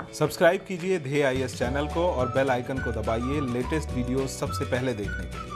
Subscribe कीजिए ध्येय IAS channel को और बेल आइकन को दबाइए लेटेस्ट वीडियो सबसे पहले देखने के लिए।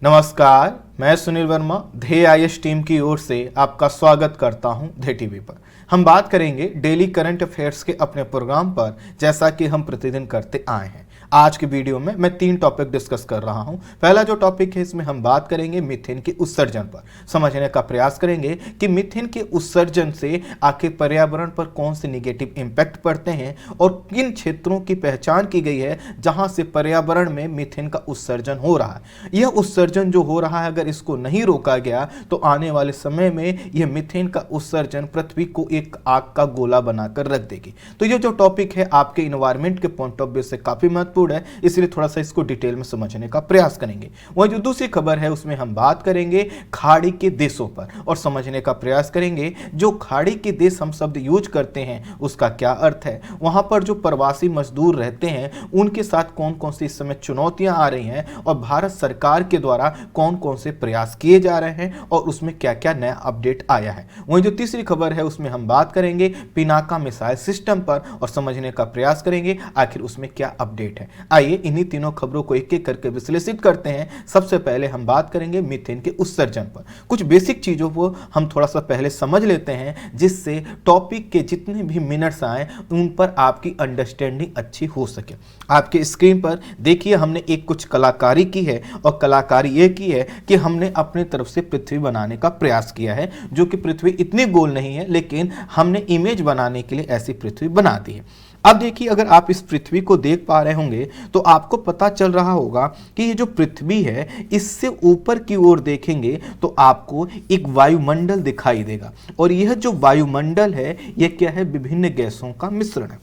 नमस्कार, मैं सुनील वर्मा ध्येय आईएएस टीम की ओर से आपका स्वागत करता हूं ध्येय टीवी पर। हम बात करेंगे डेली करंट अफेयर्स के अपने प्रोग्राम पर, जैसा कि हम प्रतिदिन करते आए हैं। आज की वीडियो में मैं 3 टॉपिक डिस्कस कर रहा हूं। पहला जो टॉपिक है, इसमें हम बात करेंगे मीथेन के उत्सर्जन पर। समझने का प्रयास करेंगे कि मीथेन के उत्सर्जन से आखिर पर्यावरण पर कौन से निगेटिव इम्पैक्ट पड़ते हैं और किन क्षेत्रों की पहचान की गई है जहां से पर्यावरण में मीथेन का उत्सर्जन हो रहा है। यह उत्सर्जन जो हो रहा है, अगर इसको नहीं रोका गया तो आने वाले समय में यह मीथेन का उत्सर्जन पृथ्वी को एक आग का गोला बनाकर रख देगी। तो ये जो टॉपिक है आपके इन्वायरमेंट के पॉइंट ऑफ व्यू से काफी महत्वपूर्ण है, इसलिए थोड़ा सा इसको डिटेल में समझने का प्रयास करेंगे। वह जो दूसरी खबर है, उसमें हम बात करेंगे खाड़ी के देशों पर और समझने का प्रयास करेंगे जो खाड़ी के देश हम शब्द यूज करते हैं उसका क्या अर्थ है। वहां पर जो प्रवासी मजदूर रहते हैं उनके साथ कौन कौन सी इस समय चुनौतियां आ रही हैं और भारत सरकार के द्वारा कौन कौन से प्रयास किए जा रहे हैं और उसमें क्या क्या नया अपडेट आया है। वहीं जो तीसरी खबर है, उसमें हम बात करेंगे पिनाका मिसाइल सिस्टम पर और समझने का प्रयास करेंगे आखिर उसमें क्या अपडेट है। आइए इन्हीं तीनों खबरों को एक एक करके विश्लेषित करते हैं। सबसे पहले हम बात करेंगे मीथेन के उत्सर्जन पर। कुछ बेसिक चीजों को हम थोड़ा सा पहले समझ लेते हैं, जिससे टॉपिक के जितने भी मिनट्स आए उन पर आपकी अंडरस्टैंडिंग अच्छी हो सके। आपके स्क्रीन पर देखिए, हमने एक कुछ कलाकारी की है और कलाकारी ये की है कि हमने अपने तरफ से पृथ्वी बनाने का प्रयास किया है, जो कि पृथ्वी इतनी गोल नहीं है, लेकिन हमने इमेज बनाने के लिए ऐसी पृथ्वी बना दी है। अब देखिए, अगर आप इस पृथ्वी को देख पा रहे होंगे तो आपको पता चल रहा होगा कि ये जो पृथ्वी है, इससे ऊपर की ओर देखेंगे तो आपको एक वायुमंडल दिखाई देगा और यह जो वायुमंडल है, यह क्या है? विभिन्न गैसों का मिश्रण है।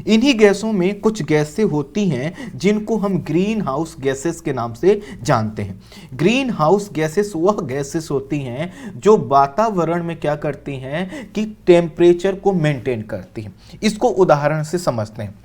इन्हीं गैसों में कुछ गैसें होती हैं जिनको हम ग्रीन हाउस गैसेस के नाम से जानते हैं। ग्रीन हाउस गैसेस वह गैसेस होती हैं जो वातावरण में क्या करती हैं कि टेम्परेचर को मेंटेन करती हैं। इसको उदाहरण से समझते हैं।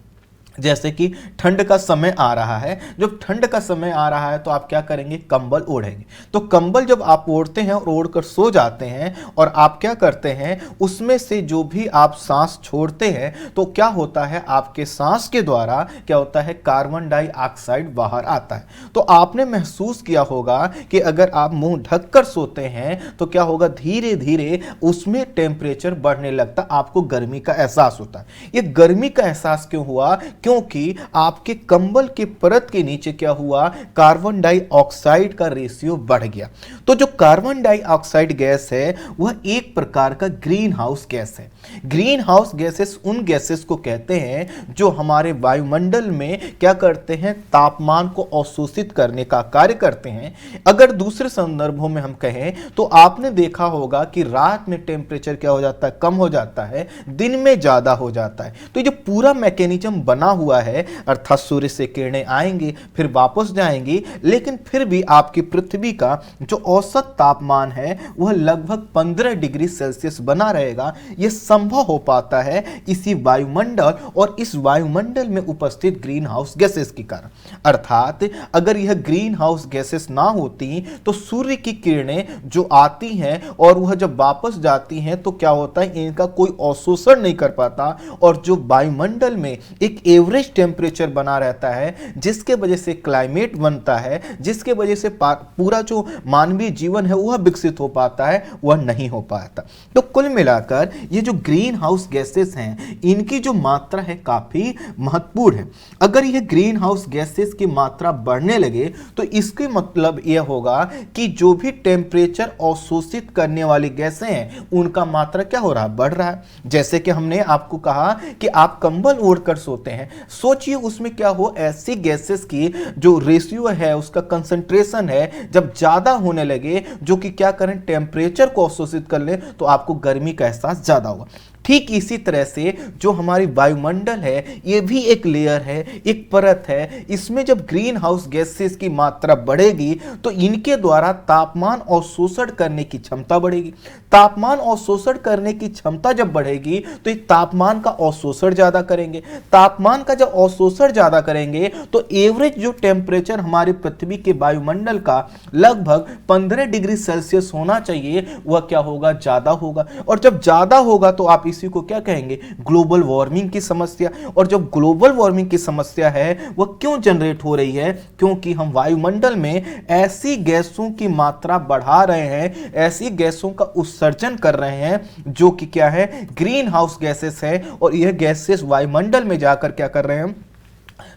जैसे कि ठंड का समय आ रहा है, जब ठंड का समय आ रहा है तो आप क्या करेंगे? कंबल ओढ़ेंगे। तो कंबल जब आप ओढ़ते हैं और ओढ़कर सो जाते हैं और आप क्या करते हैं, उसमें से जो भी आप सांस छोड़ते हैं तो क्या होता है, आपके सांस के द्वारा क्या होता है? कार्बन डाइऑक्साइड बाहर आता है। तो आपने महसूस किया होगा कि अगर आप मुंह ढककर सोते हैं तो क्या होगा? धीरे धीरे उसमें टेम्परेचर बढ़ने लगता, आपको गर्मी का एहसास होता है। ये गर्मी का एहसास क्यों हुआ? क्योंकि आपके कंबल के परत के नीचे क्या हुआ? कार्बन डाइऑक्साइड का रेशियो बढ़ गया। तो जो कार्बन डाइऑक्साइड गैस है वह एक प्रकार का ग्रीन हाउस गैस है। ग्रीन हाउस गैसेस उन गैसेस को कहते हैं जो हमारे वायुमंडल में क्या करते हैं? तापमान को अवशोषित करने का कार्य करते हैं। अगर दूसरे संदर्भों में हम कहें तो आपने देखा होगा कि रात में टेम्परेचर क्या हो जाता है? कम हो जाता है, दिन में ज्यादा हो जाता है। तो ये जो पूरा मैकेनिज्म बना हुआ है, अर्थात सूर्य से किरणें आएंगी फिर वापस जाएंगी, लेकिन फिर भी आपकी पृथ्वी का जो औसत तापमान है वह लगभग 15 डिग्री सेल्सियस बना रहेगा। यह संभव हो पाता है इसी वायुमंडल और इस वायुमंडल में उपस्थित ग्रीन हाउस गैसेस के कारण। अर्थात अगर यह ग्रीन हाउस गैसेस ना होती तो सूर्य की किरणें जो आती हैं और वह जब वापस जाती हैं तो क्या होता है? इनका कोई अवशोषण नहीं कर पाता और जो वायुमंडल में एक एवरेज टेम्परेचर बना रहता है, जिसके वजह से क्लाइमेट बनता है, जिसके वजह से पूरा जो मानवीय जीवन है वह विकसित हो पाता है, वह नहीं हो पाता। तो कुल मिलाकर ये जो ग्रीन हाउस गैसेस हैं, इनकी जो मात्रा है काफी महत्वपूर्ण है। अगर ये ग्रीन हाउस गैसेस की मात्रा बढ़ने लगे तो इसके मतलब यह होगा कि जो भी टेम्परेचर अवशोषित करने वाली गैसें हैं उनका मात्रा क्या हो रहा है? बढ़ रहा है। जैसे कि हमने आपको कहा कि आप कंबल ओढ़कर सोते हैं, सोचिए उसमें क्या हो? ऐसी गैसेस की जो रेशियो है, उसका कंसंट्रेशन है, जब ज्यादा होने लगे जो कि क्या करें? टेम्परेचर को अवशोषित कर ले, तो आपको गर्मी का एहसास ज्यादा होगा। ठीक इसी तरह से जो हमारी वायुमंडल है ये भी एक लेयर है, एक परत है। इसमें जब ग्रीन हाउस गैसेस की मात्रा बढ़ेगी तो इनके द्वारा तापमान अवशोषण करने की क्षमता बढ़ेगी। तापमान अवशोषण करने की क्षमता जब बढ़ेगी तो तापमान का अवशोषण ज्यादा करेंगे। तापमान का जब अवशोषण ज्यादा करेंगे तो एवरेज जो टेम्परेचर हमारी पृथ्वी के वायुमंडल का लगभग 15 डिग्री सेल्सियस होना चाहिए, वह क्या होगा, ज्यादा होगा। और जब ज्यादा होगा तो आप इसी को क्या कहेंगे, ग्लोबल वार्मिंग की समस्या। और जब ग्लोबल वार्मिंग की समस्या है वह क्यों जनरेट हो रही है, क्योंकि हम वायुमंडल में ऐसी गैसों की मात्रा बढ़ा रहे हैं, ऐसी गैसों का उत्सर्जन कर रहे हैं जो कि क्या है, ग्रीन हाउस गैसेस है। और यह गैसेस वायुमंडल में जाकर क्या कर रहे हैं,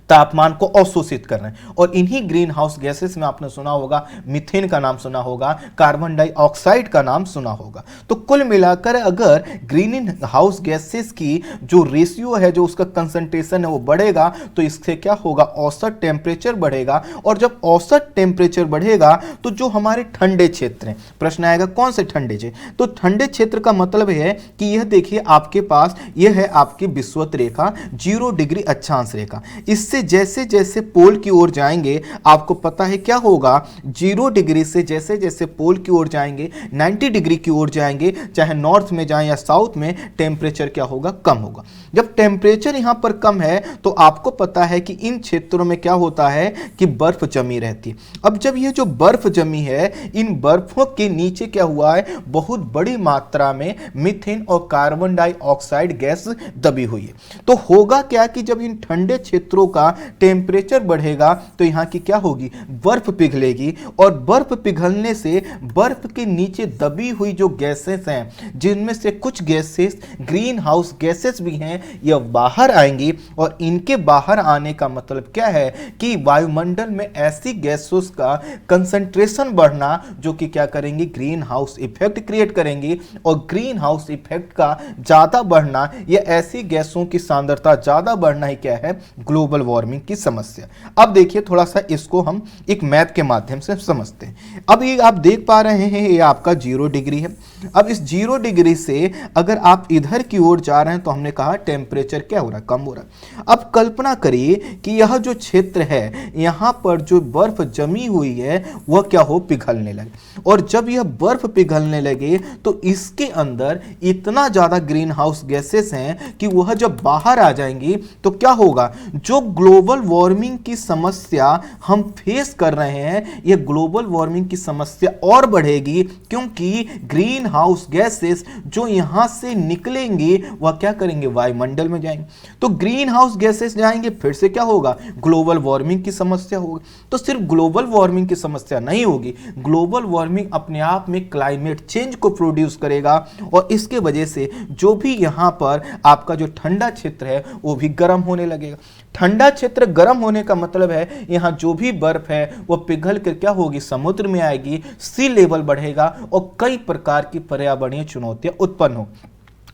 तापमान को अवशोषित कर रहे हैं। और इन्हीं ग्रीन हाउस गैसेस में आपने सुना होगा, मीथेन का नाम सुना होगा, कार्बन डाइऑक्साइड का नाम सुना होगा। तो कुल मिलाकर अगर ग्रीन हाउस गैसेस की जो रेशियो है, जो उसका कंसंट्रेशन है वो बढ़ेगा तो इससे क्या होगा, औसत टेम्परेचर बढ़ेगा। और जब औसत टेम्परेचर बढ़ेगा तो जो हमारे ठंडे क्षेत्र हैं, प्रश्न आएगा कौन से ठंडे क्षेत्र, तो ठंडे क्षेत्र का मतलब है कि यह देखिए आपके पास यह है आपकी विषुवत रेखा 0 डिग्री अक्षांश रेखा। इससे जैसे जैसे पोल की ओर जाएंगे आपको पता है क्या होगा, 0 डिग्री से जैसे जैसे पोल की ओर जाएंगे, 90 डिग्री की ओर जाएंगे, चाहे नॉर्थ में जाएं या साउथ में, टेम्परेचर क्या होगा, कम होगा। जब टेम्परेचर यहां पर कम है तो आपको पता है कि इन क्षेत्रों में क्या होता है कि बर्फ जमी रहती है। अब जब ये जो बर्फ जमी है, इन बर्फों के नीचे क्या हुआ है, बहुत बड़ी मात्रा में मीथेन और कार्बन डाइऑक्साइड गैस दबी हुई है। तो होगा क्या कि जब इन ठंडे क्षेत्रों का टेम्परेचर बढ़ेगा तो यहां की क्या होगी, बर्फ पिघलेगी। और बर्फ पिघलने से बर्फ के नीचे दबी हुई जो गैसेस हैं, जिनमें से कुछ गैसेस ग्रीन हाउस गैसेस भी हैं, यह बाहर आएंगी। और इनके बाहर आने का मतलब क्या है कि वायुमंडल में ऐसी गैसों का कंसंट्रेशन बढ़ना जो कि क्या करेंगी, ग्रीन हाउस इफेक्ट क्रिएट करेंगी। और ग्रीन हाउस इफेक्ट का ज्यादा बढ़ना, यह ऐसी गैसों की सांद्रता ज्यादा बढ़ना ही क्या है, ग्लोबल वार्मिंग की समस्या। अब देखिए थोड़ा सा इसको हम एक मैप के माध्यम से समझते हैं। अब ये आप देख पा रहे हैं ये आपका 0 डिग्री है। अब इस 0 डिग्री से अगर आप इधर की ओर जा रहे हैं तो हमने कहा टेम्परेचर क्या हो रहा है, कम हो रहा है। अब कल्पना करिए कि यह जो क्षेत्र है, यहां पर जो बर्फ जमी हुई है वह क्या हो, पिघलने लगे। और जब यह बर्फ पिघलने लगे तो इसके अंदर इतना ज्यादा ग्रीन हाउस गैसेस हैं कि वह जब बाहर आ जाएंगी तो क्या होगा, जो ग्लोबल वार्मिंग की समस्या हम फेस कर रहे हैं, यह ग्लोबल वार्मिंग की समस्या और बढ़ेगी। क्योंकि ग्रीन हाउस गैसेस जो यहां से निकलेंगे वह क्या करेंगे, वायुमंडल में जाएंगे। तो ग्रीन हाउस गैसेस जाएंगे, फिर से क्या होगा, ग्लोबल वार्मिंग की समस्या होगी। तो सिर्फ ग्लोबल वार्मिंग की समस्या नहीं होगी, ग्लोबल वार्मिंग अपने आप में क्लाइमेट चेंज को प्रोड्यूस करेगा। और इसके वजह से जो भी यहां पर आपका जो ठंडा क्षेत्र है वो भी गर्म होने लगेगा। ठंडा क्षेत्र गर्म होने का मतलब है यहां जो भी बर्फ है वो पिघल कर क्या होगी, समुद्र में आएगी, सी लेवल बढ़ेगा और कई प्रकार की पर्यावरणीय चुनौतियां उत्पन्न हो।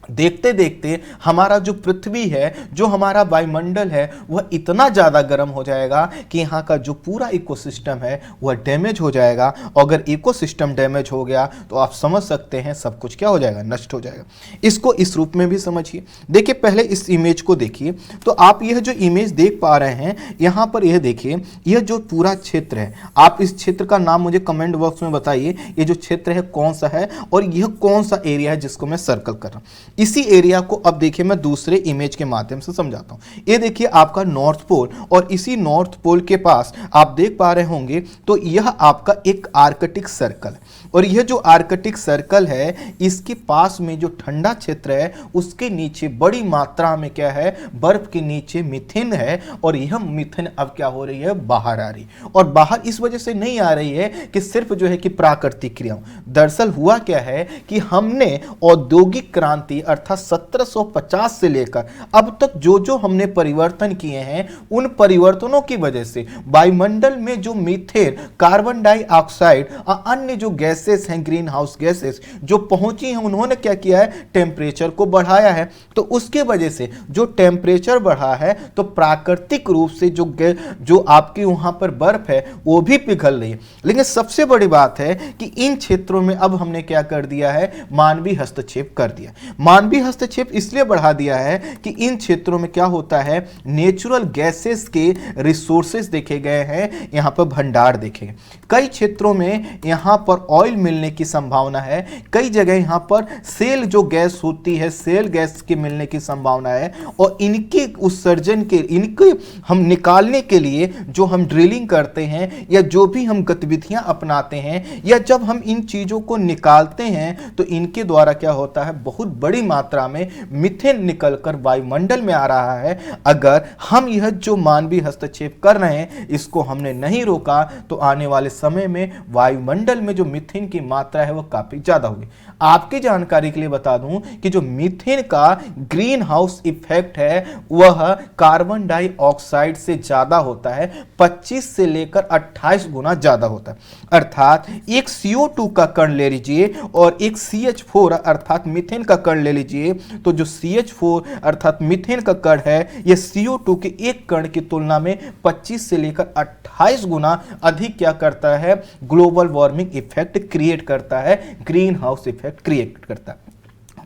देखते देखते हमारा जो पृथ्वी है, जो हमारा वायुमंडल है, वह इतना ज़्यादा गर्म हो जाएगा कि यहाँ का जो पूरा इकोसिस्टम है वह डैमेज हो जाएगा। और अगर इकोसिस्टम डैमेज हो गया तो आप समझ सकते हैं सब कुछ क्या हो जाएगा, नष्ट हो जाएगा। इसको इस रूप में भी समझिए। देखिए पहले इस इमेज को देखिए, तो आप यह जो इमेज देख पा रहे हैं यहाँ पर, यह देखिए यह जो पूरा क्षेत्र है, आप इस क्षेत्र का नाम मुझे कमेंट बॉक्स में बताइए, ये जो क्षेत्र है कौन सा है और यह कौन सा एरिया है जिसको मैं सर्कल कर रहा हूँ। इसी एरिया को अब देखिए मैं दूसरे इमेज के माध्यम से समझाता हूं। ये देखिए आपका नॉर्थ पोल, और इसी नॉर्थ पोल के पास आप देख पा रहे होंगे तो यह आपका एक आर्कटिक सर्कल है। और यह जो आर्कटिक सर्कल है इसके पास में जो ठंडा क्षेत्र है उसके नीचे बड़ी मात्रा में क्या है, बर्फ के नीचे मीथेन है। और यह मीथेन अब क्या हो रही है, बाहर आ रही। और बाहर इस वजह से नहीं आ रही है कि सिर्फ जो है कि प्राकृतिक क्रियाओं, दरअसल हुआ क्या है कि हमने औद्योगिक क्रांति अर्थात 1750 से लेकर अब तक जो जो हमने परिवर्तन किए हैं, उन परिवर्तनों की वजह से वायुमंडल में जो मीथेन, कार्बन डाइऑक्साइड और अन्य जो गैसेस हैं, ग्रीन हाउस गैसेस जो पहुंची हैं, उन्होंने क्या किया है, टेम्परेचर को बढ़ाया है। तो उसके वजह से जो टेम्परेचर बढ़ा है तो प्राकृतिक रूप से जो आपके वहां पर बर्फ है वो भी पिघल रही है। लेकिन सबसे बड़ी बात है कि इन क्षेत्रों में अब हमने क्या कर दिया है, मानवीय हस्तक्षेप कर दिया। मानवीय हस्तक्षेप इसलिए बढ़ा दिया है कि इन क्षेत्रों में क्या होता है, नेचुरल गैसेस के रिसोर्सेज देखे गए हैं, यहां पर भंडार देखे। कई क्षेत्रों में यहां पर ऑयल मिलने की संभावना है, कई जगह यहां पर सेल जो गैस होती है, सेल गैस के मिलने की संभावना है, और इनके उत्सर्जन के, इनके हम निकालने के लिए जो हम ड्रिलिंग करते हैं या जो भी हम गतिविधियां अपनाते हैं, या जब हम इन चीजों को निकालते हैं तो इनके द्वारा क्या होता है, बहुत बड़ी मात्रा में मीथेन निकलकर वायुमंडल में आ रहा है। अगर हम यह जो मानवीय हस्तक्षेप कर रहे हैं इसको हमने नहीं रोका तो आने वाले समय में वायुमंडल में जो मीथेन की मात्रा है वो काफी ज्यादा होगी। आपकी जानकारी के लिए बता दूं कि जो मीथेन का ग्रीन हाउस इफेक्ट है वह कार्बन डाइऑक्साइड से ज्यादा होता है, 25 से लेकर 28 गुना ज्यादा होता है। अर्थात एक CO2 का कण ले लीजिए और एक CH4 अर्थात मीथेन का कण ले लीजिए, तो जो CH4 अर्थात मीथेन का कण है यह CO2 के एक कण की तुलना में 25 से लेकर 28 गुना अधिक क्या करता है, ग्लोबल वार्मिंग इफेक्ट क्रिएट करता है, ग्रीन हाउस इफेक्ट क्रिएट करता है।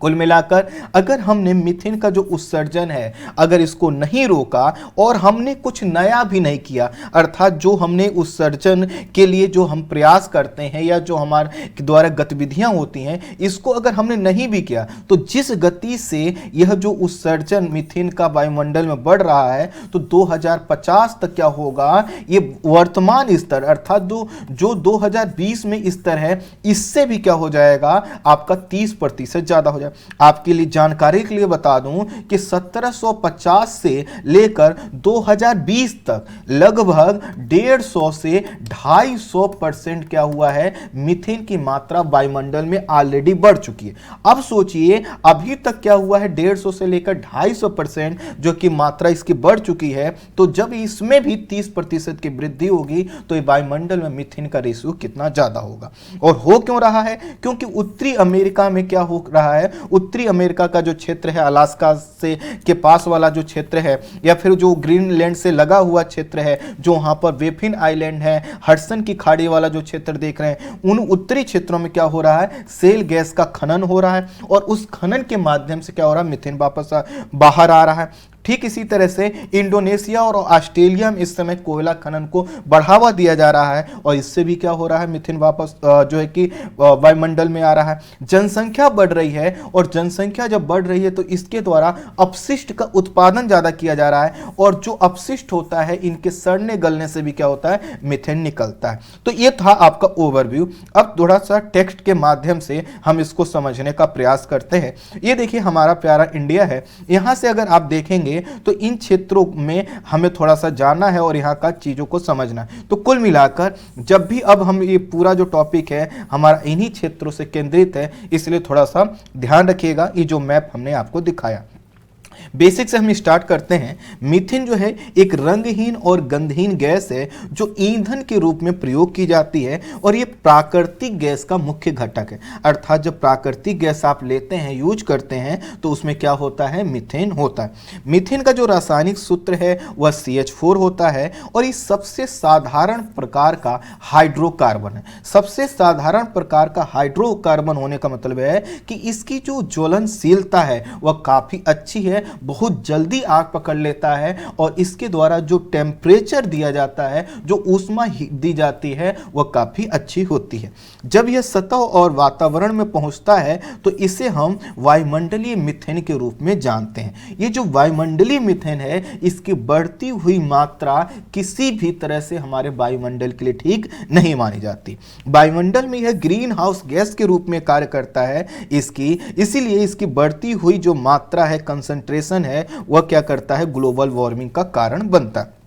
कुल मिलाकर अगर हमने मीथेन का जो उत्सर्जन है अगर इसको नहीं रोका और हमने कुछ नया भी नहीं किया, अर्थात जो हमने उत्सर्जन के लिए जो हम प्रयास करते हैं या जो हमारे द्वारा गतिविधियां होती हैं इसको अगर हमने नहीं भी किया, तो जिस गति से यह जो उत्सर्जन मीथेन का वायुमंडल में बढ़ रहा है तो 2050 तक क्या होगा, ये वर्तमान स्तर अर्थात जो 2020 में स्तर है इससे भी क्या हो जाएगा, आपका 30% ज्यादा हो जाएगा। आपके लिए जानकारी के लिए बता दूं कि 1750 से लेकर 2020 तक लगभग 150 से 250% क्या हुआ है, मीथेन की मात्रा वायुमंडल में ऑलरेडी बढ़ चुकी है। अब सोचिए अभी तक क्या हुआ है, 150 से लेकर 250% जो कि मात्रा इसकी बढ़ चुकी है, तो जब इसमें भी 30% की वृद्धि होगी तो वायुमंडल में मीथेन का रेशियो कितना ज्यादा होगा। और हो क्यों रहा है, क्योंकि उत्तरी अमेरिका में क्या हो रहा है, उत्तरी अमेरिका का जो क्षेत्र है, अलास्का से के पास वाला जो क्षेत्र है या फिर जो ग्रीनलैंड से लगा हुआ क्षेत्र है, जो वहां पर वेफिन आइलैंड है, हडसन की खाड़ी वाला जो क्षेत्र देख रहे हैं, उन उत्तरी क्षेत्रों में क्या हो रहा है, सेल गैस का खनन हो रहा है और उस खनन के माध्यम से क्या हो रहा है, मीथेन वापस बाहर आ रहा है। ठीक इसी तरह से इंडोनेशिया और ऑस्ट्रेलिया में इस समय कोयला खनन को बढ़ावा दिया जा रहा है और इससे भी क्या हो रहा है, मीथेन वापस जो है कि वायुमंडल में आ रहा है। जनसंख्या बढ़ रही है और जनसंख्या जब बढ़ रही है तो इसके द्वारा अपशिष्ट का उत्पादन ज्यादा किया जा रहा है और जो अपशिष्ट होता है इनके सड़ने गलने से भी क्या होता है, मीथेन निकलता है। तो ये था आपका ओवरव्यू। अब थोड़ा सा टेक्स्ट के माध्यम से हम इसको समझने का प्रयास करते हैं। ये देखिए हमारा प्यारा इंडिया है, यहां से अगर आप देखेंगे तो इन क्षेत्रों में हमें थोड़ा सा जानना है और यहाँ का चीजों को समझना है। तो कुल मिलाकर जब भी अब हम ये पूरा जो टॉपिक है हमारा इन्हीं क्षेत्रों से केंद्रित है, इसलिए थोड़ा सा ध्यान रखिएगा ये जो मैप हमने आपको दिखाया। बेसिक से हम स्टार्ट करते हैं। मीथेन जो है एक रंगहीन और गंधहीन गैस है जो ईंधन के रूप में प्रयोग की जाती है और ये प्राकृतिक गैस का मुख्य घटक है। अर्थात जब प्राकृतिक गैस आप लेते हैं, यूज करते हैं, तो उसमें क्या होता है, मीथेन होता है। मीथेन का जो रासायनिक सूत्र है वह CH4 होता है और ये सबसे साधारण प्रकार का हाइड्रोकार्बन है। सबसे साधारण प्रकार का हाइड्रोकार्बन होने का मतलब है कि इसकी जो ज्वलनशीलता है वह काफी अच्छी है, बहुत जल्दी आग पकड़ लेता है और इसके द्वारा जो टेम्परेचर दिया जाता है, जो ऊष्मा दी जाती है वह काफी अच्छी होती है। जब यह सतह और वातावरण में पहुंचता है तो इसे हम वायुमंडलीय मीथेन के रूप में जानते हैं। ये जो वायुमंडलीय मीथेन है इसकी बढ़ती हुई मात्रा किसी भी तरह से हमारे वायुमंडल के लिए ठीक नहीं मानी जाती। वायुमंडल में यह ग्रीन हाउस गैस के रूप में कार्य करता है, इसीलिए इसकी बढ़ती हुई जो मात्रा है, कंसंट्रेशन है, वह क्या करता है, ग्लोबल वार्मिंग का कारण बनता है।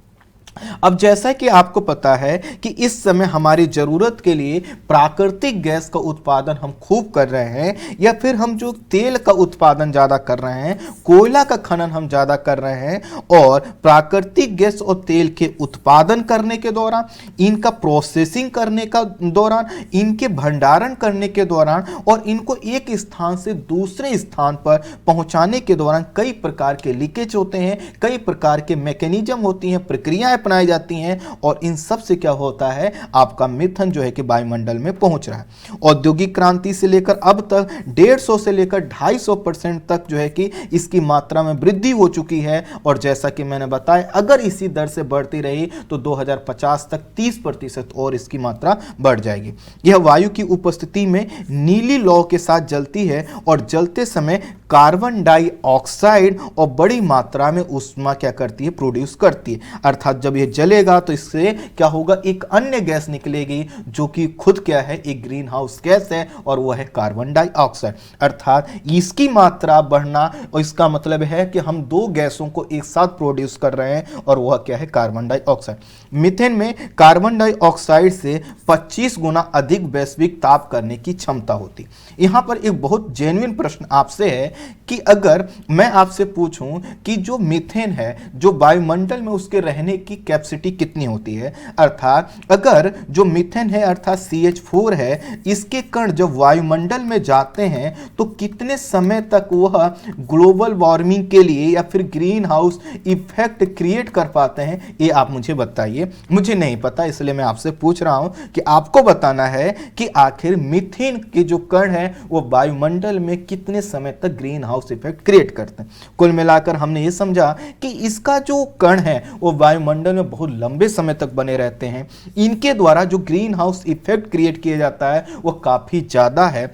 अब जैसा कि आपको पता है कि इस समय हमारी जरूरत के लिए प्राकृतिक गैस का उत्पादन हम खूब कर रहे हैं या फिर हम जो तेल का उत्पादन ज्यादा कर रहे हैं, कोयला का खनन हम ज्यादा कर रहे हैं और प्राकृतिक गैस और तेल के उत्पादन करने के दौरान, इनका प्रोसेसिंग करने का दौरान, इनके भंडारण करने के दौरान और इनको एक स्थान से दूसरे स्थान पर पहुंचाने के दौरान कई प्रकार के लीकेज होते हैं, कई प्रकार के मैकेनिज्म होती हैं, प्रक्रियाएं अपनाई जाती हैं और इन सब से क्या होता है, आपका मीथेन जो है कि वायुमंडल में पहुंच रहा है। औद्योगिक क्रांति से लेकर अब तक 150 से लेकर 250% तक जो है कि इसकी मात्रा में वृद्धि हो चुकी है और जैसा कि मैंने बताया अगर इसी दर से बढ़ती रही तो 2050 तक 30% और इसकी मात्रा बढ़ जाएगी। यह वायु की उपस्थिति में नीली लौ के साथ जलती है और जलते समय कार्बन डाइऑक्साइड और बड़ी मात्रा में ऊष्मा क्या करती है, प्रोड्यूस करती है। अर्थात जब यह जलेगा तो इससे क्या होगा, एक अन्य गैस निकलेगी जो कि खुद क्या है, एक ग्रीन हाउस गैस है और वह है कार्बन डाइऑक्साइड। अर्थात इसकी मात्रा बढ़ना और इसका मतलब है कि हम दो गैसों को एक साथ प्रोड्यूस कर रहे हैं और वह क्या है, कार्बन डाइऑक्साइड। मीथेन में कार्बन डाइऑक्साइड से 25 गुना अधिक वैश्विक ताप करने की क्षमता होती। यहां पर एक बहुत जेन्युइन प्रश्न आपसे है कि अगर मैं आपसे पूछूं कि जो मीथेन है जो वायुमंडल में उसके रहने की कैपेसिटी कितनी होती है, अर्थात अगर जो मीथेन है अर्थात CH4 है, इसके कण जब वायुमंडल में जाते हैं तो कितने समय तक वह ग्लोबल वार्मिंग के लिए या फिर ग्रीन हाउस इफेक्ट क्रिएट कर पाते हैं, ये आप मुझे बताइए। मुझे नहीं पता, इसलिए मैं आपसे पूछ रहा हूं कि आपको बताना है कि आखिर मीथेन के जो कण है वो वायुमंडल में कितने समय तक ग्रीन हाउस इफेक्ट क्रिएट करते हैं। कुल मिलाकर हमने ये समझा कि इसका जो कण है वो वायुमंडल में बहुत लंबे समय तक बने रहते हैं। इनके द्वारा जो ग्रीन हाउस इफेक्ट क्रिएट किया जाता है वो काफी ज्यादा है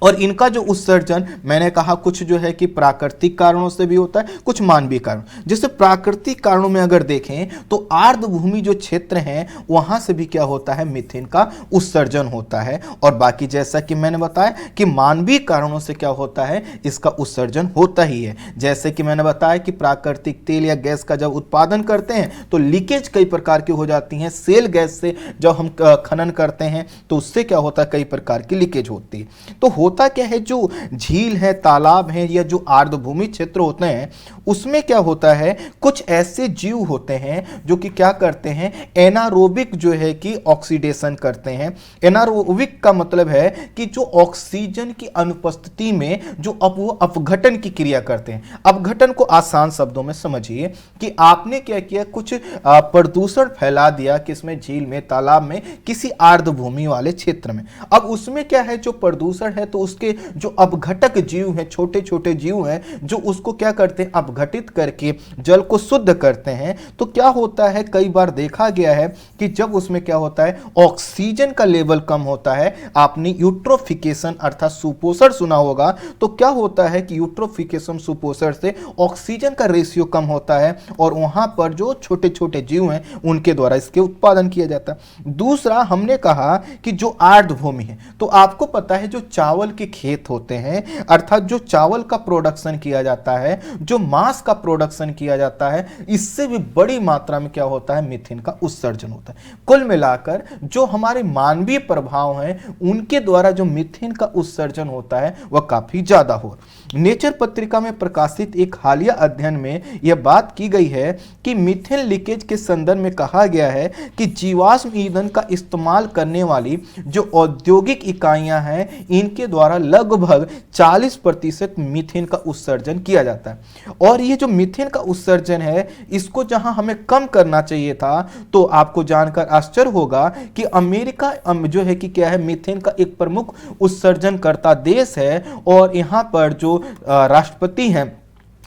और इनका जो उत्सर्जन मैंने कहा कुछ जो है कि प्राकृतिक कारणों से भी होता है, कुछ मानवीय कारण। जैसे प्राकृतिक कारणों में अगर देखें तो आर्द्रभूमि जो क्षेत्र हैं वहां से भी क्या होता है, मीथेन का उत्सर्जन होता है। और बाकी जैसा कि मैंने बताया कि मानवीय कारणों से क्या होता है, इसका उत्सर्जन होता ही है। जैसे कि मैंने बताया कि प्राकृतिक तेल या गैस का जब उत्पादन करते हैं तो लीकेज कई प्रकार की हो जाती हैं। सेल गैस से जब हम खनन करते हैं तो उससे क्या होता है, कई प्रकार की लीकेज होती है। तो होता क्या है, जो झील है, तालाब है या जो आर्द्रभूमि क्षेत्र होते हैं उसमें क्या होता है, कुछ ऐसे जीव होते हैं जो कि क्या करते हैं, एनारोबिक जो है कि ऑक्सीडेशन करते हैं। एनारोबिक का मतलब है कि जो ऑक्सीजन की अनुपस्थिति में जो वो अपघटन की क्रिया करते हैं। अपघटन को आसान शब्दों में समझिए कि आपने क्या किया, कुछ प्रदूषण फैला दिया किसमें, झील में, तालाब में, किसी आर्द्रभूमि वाले क्षेत्र में। अब उसमें क्या है, जो प्रदूषण है तो उसके जो अपघटक जीव हैं, छोटे छोटे जीव हैं जो उसको क्या करते हैं, अपघटित करके जल को शुद्ध करते हैं। तो क्या होता है, कई बार देखा गया है कि जब उसमें क्या होता है, ऑक्सीजन का लेवल कम होता है। आपने यूट्रोफिकेशन अर्थात सुपोषण सुना होगा, तो क्या होता है कि यूट्रोफिकेशन सुपोषण से ऑक्सीजन का रेशियो कम होता है और वहां पर जो छोटे छोटे जीव हैं उनके द्वारा इसके उत्पादन किया जाता है। दूसरा हमने कहा कि जो आर्द्रभूमि है, तो आपको पता है जो चावल के खेत होते हैं अर्थात जो चावल का प्रोडक्शन किया जाता है, जो मांस का प्रोडक्शन किया जाता है, इससे भी बड़ी मात्रा में क्या होता है, मीथेन का उत्सर्जन होता है। कुल मिलाकर जो हमारे मानवीय प्रभाव हैं उनके द्वारा जो मीथेन का उत्सर्जन होता है वह काफी ज्यादा हो। नेचर पत्रिका में प्रकाशित एक हालिया अध्ययन में यह बात की गई है कि मीथेन लीकेज के संदर्भ में कहा गया है कि जीवाश्म ईंधन का इस्तेमाल करने वाली जो औद्योगिक इकाइयां हैं इनके द्वारा लगभग 40% मीथेन का उत्सर्जन किया जाता है। और ये जो मीथेन का उत्सर्जन है इसको जहां हमें कम करना चाहिए था, तो आपको जानकर आश्चर्य होगा कि अमेरिका जो है कि क्या है, मीथेन का एक प्रमुख उत्सर्जनकर्ता देश है। और यहां पर जो राष्ट्रपति हैं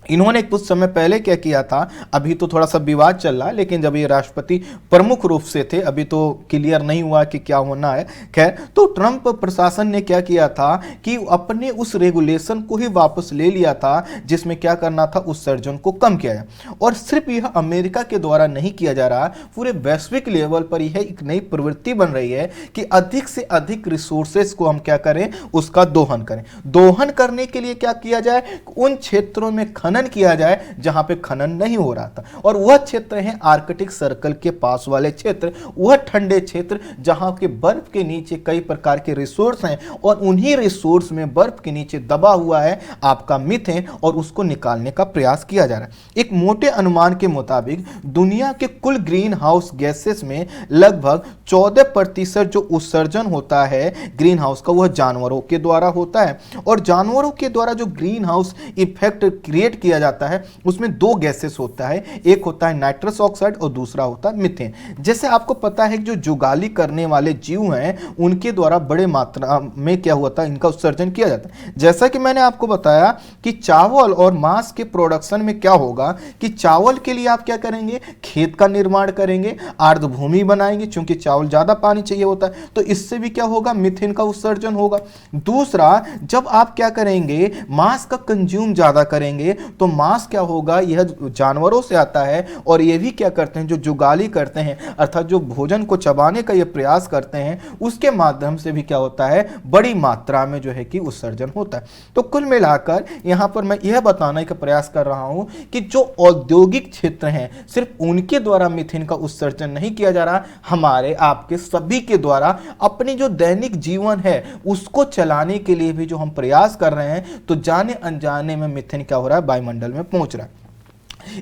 इन्होंने कुछ समय पहले क्या किया था, अभी तो थोड़ा सा विवाद चल रहा है, लेकिन जब ये राष्ट्रपति प्रमुख रूप से थे, अभी तो क्लियर नहीं हुआ कि क्या होना है, खैर, तो ट्रंप प्रशासन ने क्या किया था कि अपने उस रेगुलेशन को ही वापस ले लिया था जिसमें क्या करना था, उत्सर्जन को कम किया जाए। और सिर्फ यह अमेरिका के द्वारा नहीं किया जा रहा, पूरे वैश्विक लेवल पर यह एक नई प्रवृत्ति बन रही है कि अधिक से अधिक रिसोर्सेस को हम क्या करें, उसका दोहन करें। दोहन करने के लिए क्या किया जाए, उन क्षेत्रों में खनन किया जाए जहां पे खनन नहीं हो रहा था। और वह क्षेत्र है आर्कटिक सर्कल के पास वाले क्षेत्र, वह ठंडे क्षेत्र जहां के बर्फ के नीचे कई प्रकार के रिसोर्स हैं और उन्हीं रिसोर्स में बर्फ के नीचे दबा हुआ है आपका मीथेन और उसको निकालने का प्रयास किया जा रहा है। एक मोटे अनुमान के मुताबिक दुनिया के कुल ग्रीन हाउस गैसेस में लगभग 14% जो उत्सर्जन होता है ग्रीन हाउस का, वह जानवरों के द्वारा होता है। और जानवरों के द्वारा जो ग्रीन हाउस इफेक्ट क्रिएट किया जाता है उसमें दो गैसेस होता है, एक होता है नाइट्रस ऑक्साइड और दूसरा होता है मीथेन। जैसे आपको पता है कि जो जुगाली करने वाले जीव हैं उनके द्वारा बड़े मात्रा में क्या हुआ था, इनका उत्सर्जन किया जाता है। जैसा कि मैंने आपको बताया कि चावल और मांस के प्रोडक्शन में क्या होगा कि चावल के लिए आप क्या करेंगे, खेत का निर्माण करेंगे, आर्द्र भूमि बनाएंगे, क्योंकि चावल ज्यादा पानी चाहिए होता है, तो इससे भी क्या होगा, मीथेन का उत्सर्जन होगा। दूसरा, जब आप क्या करेंगे, मांस का कंज्यूम ज्यादा करेंगे तो मांस क्या होगा, यह जानवरों से आता है और ये भी क्या करते हैं, जो जुगाली करते हैं अर्थात जो भोजन को चबाने का ये प्रयास करते हैं, उसके माध्यम से भी क्या होता है, बड़ी मात्रा में जो है कि उत्सर्जन होता है। तो कुल मिलाकर यहां पर मैं यह बताने का प्रयास कर रहा हूं कि जो औद्योगिक क्षेत्र हैं सिर्फ उनके द्वारा मीथेन का उत्सर्जन नहीं किया जा रहा, हमारे आपके सभी के द्वारा अपनी जो दैनिक जीवन है उसको चलाने के लिए भी जो हम प्रयास कर रहे हैं, तो जाने अनजाने में मीथेन क्या हो रहा है, वायुमंडल में पहुंच रहा है।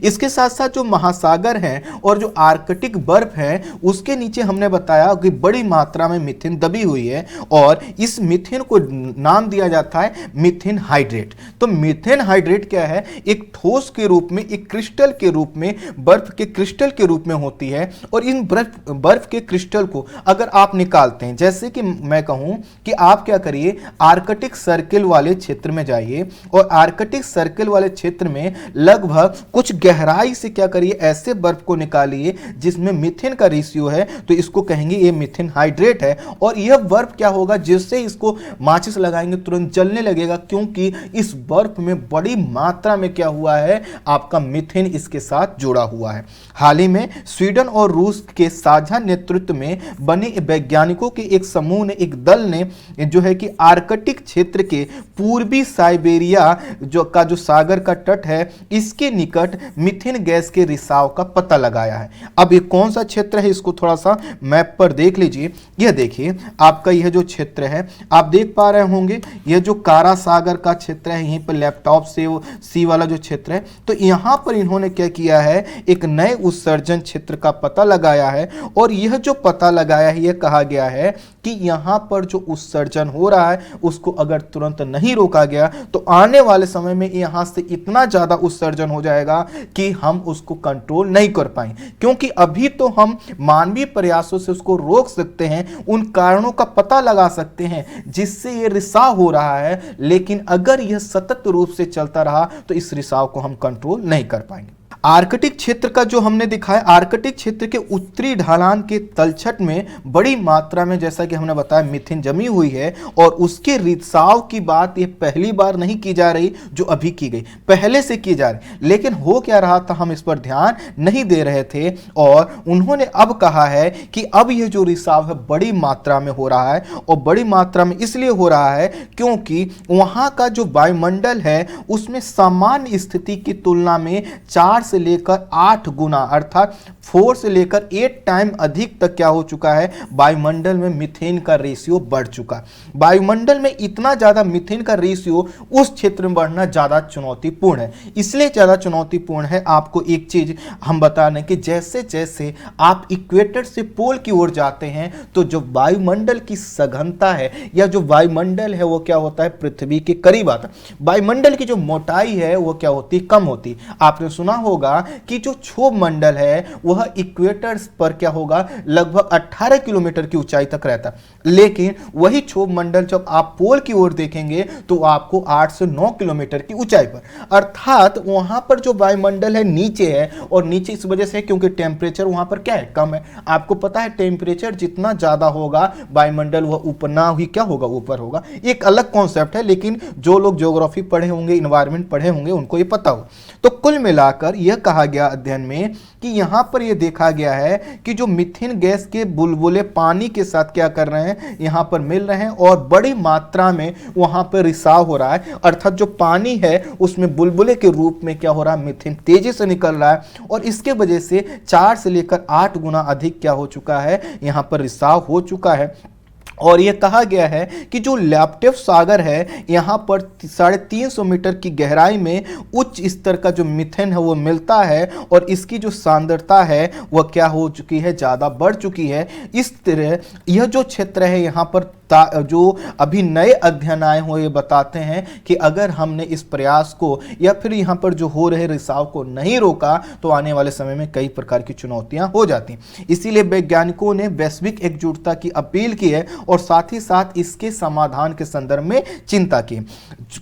इसके साथ साथ जो महासागर हैं और जो आर्कटिक बर्फ है उसके नीचे हमने बताया कि बड़ी मात्रा में मीथेन दबी हुई है और इस मीथेन को नाम दिया जाता है मीथेन हाइड्रेट। तो मीथेन हाइड्रेट क्या है, एक ठोस के रूप में, एक क्रिस्टल के रूप में, बर्फ के क्रिस्टल के रूप में होती है। और इन बर्फ के क्रिस्टल को अगर आप निकालते हैं, जैसे कि मैं कहूं कि आप क्या करिए, आर्कटिक सर्किल वाले क्षेत्र में जाइए और आर्कटिक सर्किल वाले क्षेत्र में लगभग कुछ गहराई से क्या करिए, ऐसे बर्फ को निकालिए जिसमें मीथेन का रेशियो है, तो इसको कहेंगे ये मीथेन हाइड्रेट है। और यह बर्फ क्या होगा, जिससे इसको माचिस लगाएंगे तुरंत जलने लगेगा, क्योंकि इस बर्फ में बड़ी मात्रा में क्या हुआ है, आपका मीथेन इसके साथ जुड़ा हुआ है। हाल ही में स्वीडन और रूस के साझा नेतृत्व में बने वैज्ञानिकों के एक समूह ने, एक दल ने जो है कि आर्कटिक क्षेत्र के पूर्वी साइबेरिया जो सागर का तट है, इसके निकट मीथेन गैस के रिसाव का पता लगाया है। अब ये कौन सा क्षेत्र है, इसको थोड़ा सा मैप पर देख लीजिए। यह देखिए आपका यह जो क्षेत्र है, आप देख पा रहे होंगे, यह जो कारा सागर का क्षेत्र है, यहीं पर लैपटॉप से वो सी वाला जो क्षेत्र है, तो यहां पर इन्होंने क्या किया है, एक नए उत्सर्जन क्षेत्र का पता लगाया है। और यह जो पता लगाया है, यह कहा गया है कि यहां पर जो उत्सर्जन हो रहा है उसको अगर तुरंत नहीं रोका गया तो आने वाले समय में यहां से इतना ज्यादा उत्सर्जन हो जाएगा कि हम उसको कंट्रोल नहीं कर पाएंगे। क्योंकि अभी तो हम मानवीय प्रयासों से उसको रोक सकते हैं, उन कारणों का पता लगा सकते हैं जिससे ये रिसाव हो रहा है, लेकिन अगर यह सतत रूप से चलता रहा तो इस रिसाव को हम कंट्रोल नहीं कर पाएंगे। आर्कटिक क्षेत्र का जो हमने दिखाया, आर्कटिक क्षेत्र के उत्तरी ढलान के तलछट में बड़ी मात्रा में, जैसा कि हमने बताया, मीथेन जमी हुई है। और उसके रिसाव की बात ये पहली बार नहीं की जा रही जो अभी की गई, पहले से की जा रही, लेकिन हो क्या रहा था, हम इस पर ध्यान नहीं दे रहे थे। और उन्होंने अब कहा है कि अब ये जो रिसाव है बड़ी मात्रा में हो रहा है, और बड़ी मात्रा में इसलिए हो रहा है क्योंकि वहां का जो वायुमंडल है उसमें सामान्य स्थिति की तुलना में 4 से लेकर 8 गुना अर्थात 4 से लेकर 8 टाइम अधिक तक क्या हो चुका है, वायुमंडल में मीथेन का रेशियो बढ़ चुका है। वायुमंडल में इतना ज्यादा मीथेन का रेशियो उस क्षेत्र में बढ़ना ज्यादा चुनौतीपूर्ण है। इसलिए ज्यादा चुनौतीपूर्ण है, आपको एक चीज हम बता रहे हैं कि जैसे जैसे आप इक्वेटर से पोल की ओर जाते हैं तो जो वायुमंडल की सघनता है या जो वायुमंडल है वो क्या होता है, पृथ्वी के करीब आता है। वायुमंडल की जो मोटाई है वो क्या होती है, कम होती। आपने सुना होगा कि जो क्षोभ मंडल है वह इक्वेटर पर क्या होगा, लगभग 18 किलोमीटर की ऊंचाई तक रहता है, लेकिन वही क्षोभ मंडल जब आप पोल की ओर देखेंगे तो आपको 8 से 9 किलोमीटर की ऊंचाई पर, अर्थात वहां पर जो वायुमंडल है नीचे है। और नीचे इस वजह से क्योंकि टेम्परेचर वहां पर क्या है, कम है। आपको पता है टेम्परेचर जितना ज्यादा होगा वायुमंडल वह ऊपर ना ही क्या होगा, ऊपर होगा। एक अलग कॉन्सेप्ट है, लेकिन जो लोग ज्योग्राफी पढ़े होंगे, इन्वायरमेंट पढ़े होंगे, उनको ये पता हो। तो कुल मिलाकर यह कहा गया अध्ययन में कि यहां पर यह देखा गया है कि जो मीथेन गैस के बुलबुले पानी के साथ क्या कर रहे हैं, यहां पर मिल रहे हैं और बड़ी मात्रा में वहां पर रिसाव हो रहा है। अर्थात जो पानी है उसमें बुलबुले के रूप में क्या हो रहा है, मीथेन तेजी से निकल रहा है और इसके वजह से 4 से लेकर 8 गुना अधिक क्या हो चुका है, यहां पर रिसाव हो चुका है। और यह कहा गया है कि जो लैप्टेव सागर है यहाँ पर 350 मीटर की गहराई में उच्च स्तर का जो मीथेन है वो मिलता है और इसकी जो सांद्रता है वह क्या हो चुकी है, ज़्यादा बढ़ चुकी है। इस तरह यह जो क्षेत्र है यहाँ पर जो अभी नए अध्ययन आए हुए बताते हैं कि अगर हमने इस प्रयास को या फिर यहाँ पर जो हो रहे रिसाव को नहीं रोका तो आने वाले समय में कई प्रकार की चुनौतियां हो जाती। इसीलिए वैज्ञानिकों ने वैश्विक एकजुटता की अपील की है और साथ ही साथ इसके समाधान के संदर्भ में चिंता की।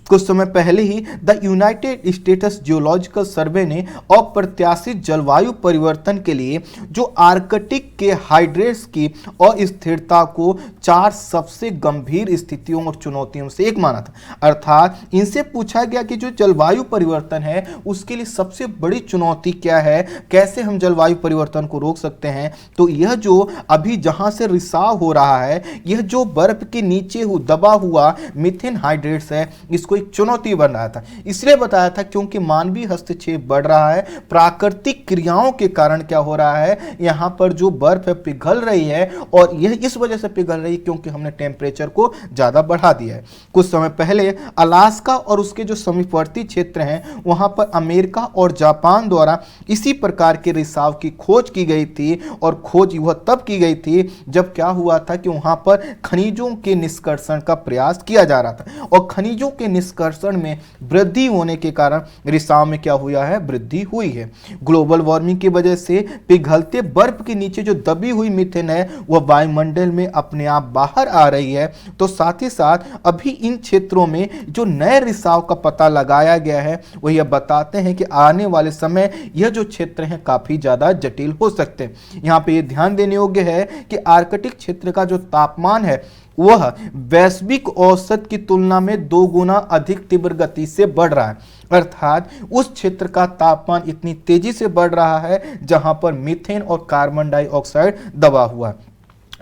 कुछ समय पहले ही द यूनाइटेड स्टेट्स जियोलॉजिकल सर्वे ने अप्रत्याशित जलवायु परिवर्तन के लिए जो आर्कटिक के हाइड्रेट्स की अस्थिरता को 4 सबसे गंभीर स्थितियों और चुनौतियों से एक माना था। अर्थात इनसे पूछा गया कि जो जलवायु परिवर्तन है उसके लिए सबसे बड़ी चुनौती क्या है, कैसे हम जलवायु परिवर्तन को रोक सकते हैं। तो यह जो अभी जहां से रिसाव हो रहा है, यह जो बर्फ के नीचे दबा हुआ मीथेन हाइड्रेट्स है, इसको एक चुनौती बन रहा था। इसलिए बताया था क्योंकि मानवीय हस्तक्षेप बढ़ रहा है, प्राकृतिक क्रियाओं के कारण क्या हो रहा है, यहां पर जो बर्फ है पिघल रही है और यह इस वजह से पिघल रही है क्योंकि हमने टेम्परेचर को ज्यादा बढ़ा दिया है। कुछ समय पहले अलास्का और उसके जो समीपवर्ती क्षेत्र हैं वहां पर अमेरिका और जापान द्वारा इसी प्रकार के रिसाव की खोज की गई थी और खोज वह तब की गई थी जब क्या हुआ था कि वहां पर खनिजों के निष्कर्षण का प्रयास किया जा रहा था और खनिजों के निष्कर्षण में वृद्धि होने के कारण रिसाव में क्या हुआ है, वृद्धि हुई है। ग्लोबल वार्मिंग की वजह से पिघलते बर्फ के नीचे जो दबी हुई मीथेन है वह वायुमंडल में अपने आप बाहर आ रही है। तो साथ ही साथ अभी इन क्षेत्रों में जो नए रिसाव का पता लगाया गया है वह यह बताते हैं कि आने वाले समय यह जो क्षेत्र हैं काफी ज्यादा जटिल हो सकते हैं। यहाँ पे यह ध्यान देने योग्य है कि आर्कटिक क्षेत्र का जो तापमान है वह वैश्विक औसत की तुलना में 2 गुना अधिक तीव्र गति से बढ़ रहा है। अर्थात उस क्षेत्र का तापमान इतनी तेजी से बढ़ रहा है जहां पर मीथेन और कार्बन डाइऑक्साइड दबा हुआ है।